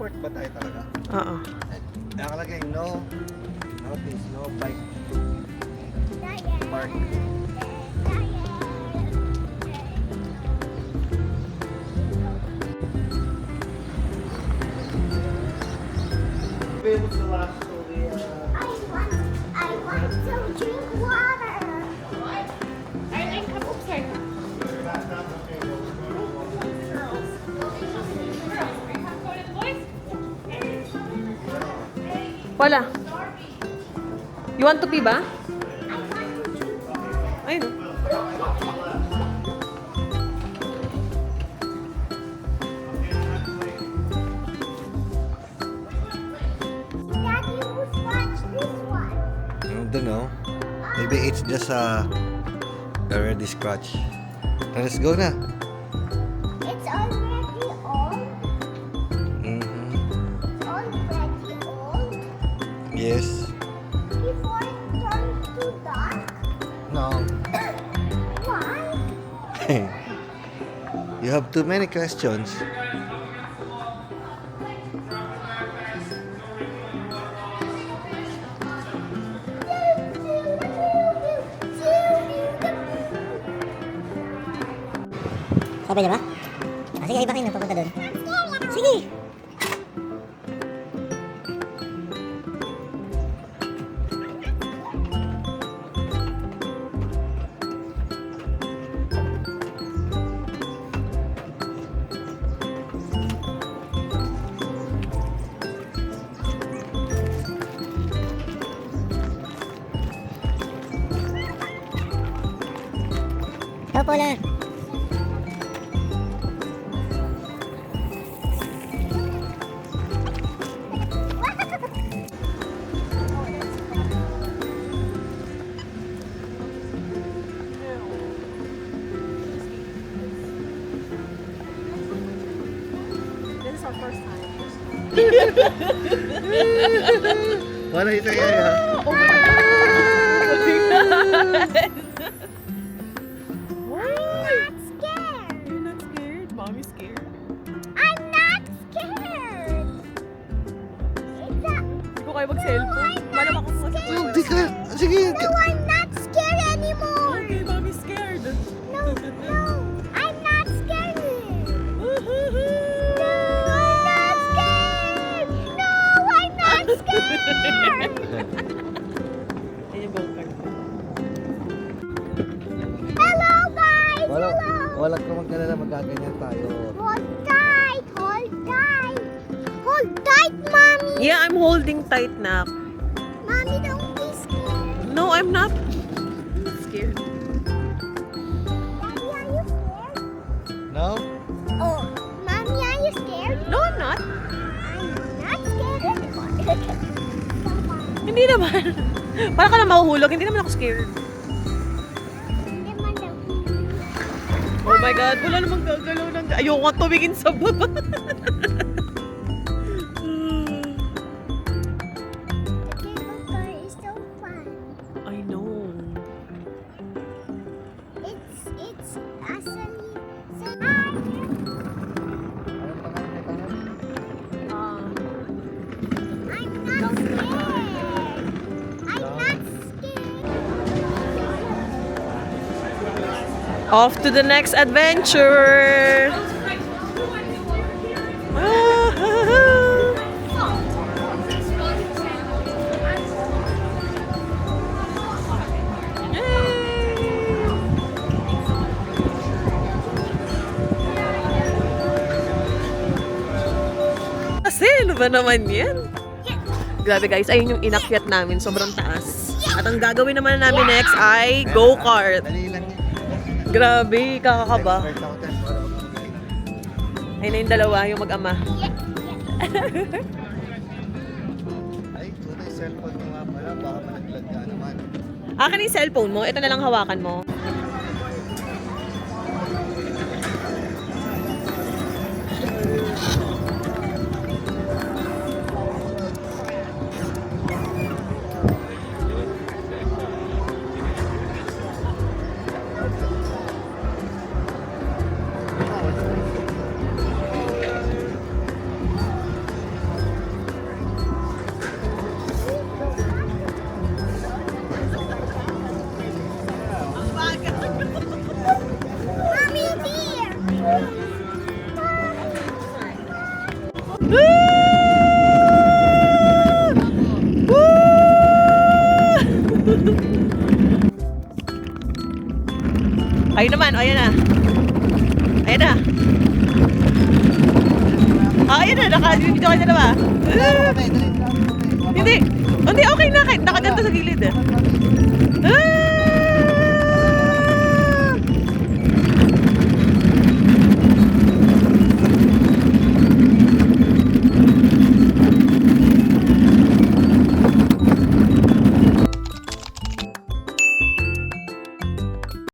airport ba tayo talaga? Oo. Nakalagay no notice, no bike park. When was the last story? I want to drink water. Oops, sorry. Wala. You want to pee ba? Ayun. Daddy, who's watched this one? I don't know. Maybe it's just already scratch. Let's go na. It's already old. Mm-hmm. It's already old. Yes. Before it turns to dark. No. Why? You have too many questions. Sabay niya ba? Ah, sige, iba kayo papunta doon. Sige! Help, Paula! This is our first time. Wala ito kaya. Oh my God! Not scared. You're not scared? Mommy's scared. I'm not scared. It's a, Hindi ko kayo mag-cellphone. Malam ako sa Oh, di ka. Sige. no, I'm not scared anymore. Okay, mommy's scared. No, no, I'm not scared. No, I'm not scared. Ayun yung go-kart. Hello, guys. Wala, Hello. wala ka magkalala, magaganyan tayo. Hold tight. Hold tight. Hold tight, mommy. Yeah, I'm holding tight na. Mommy, don't be scared. No, I'm not. Scared. Daddy, are you scared? No? Oh, mommy, are you scared? No, I'm not. I'm not scared anymore. Hindi naman. Para ka na mahuhulog. Hindi naman ako scared. Hindi man daw. Oh my God, wala namang gagalaw ng... Ayoko nga tumingin sa baba. The cable car is so fun. I know. It's actually so I'm not scared. I'm not scared. Off to the next adventure. Kasi, ano ba naman yan? Grabe guys, ayun yung inakyat namin. Sobrang taas. At ang gagawin naman namin next ay go-kart. Dali lang yan. Grabe, kakakaba. Expert ako dyan. Wala akong magaling. Ayun na yung dalawa, yung mag-ama. Ay, ito yung cellphone mo nga pala. Baka malaglag ka naman. Akin yung cellphone mo. Ito na lang hawakan mo. Ayun naman, ayan na. Ayan na. Ayan na, naka-video ka na ba? Hindi. Hindi, okay na. Nakaganto sa gilid eh.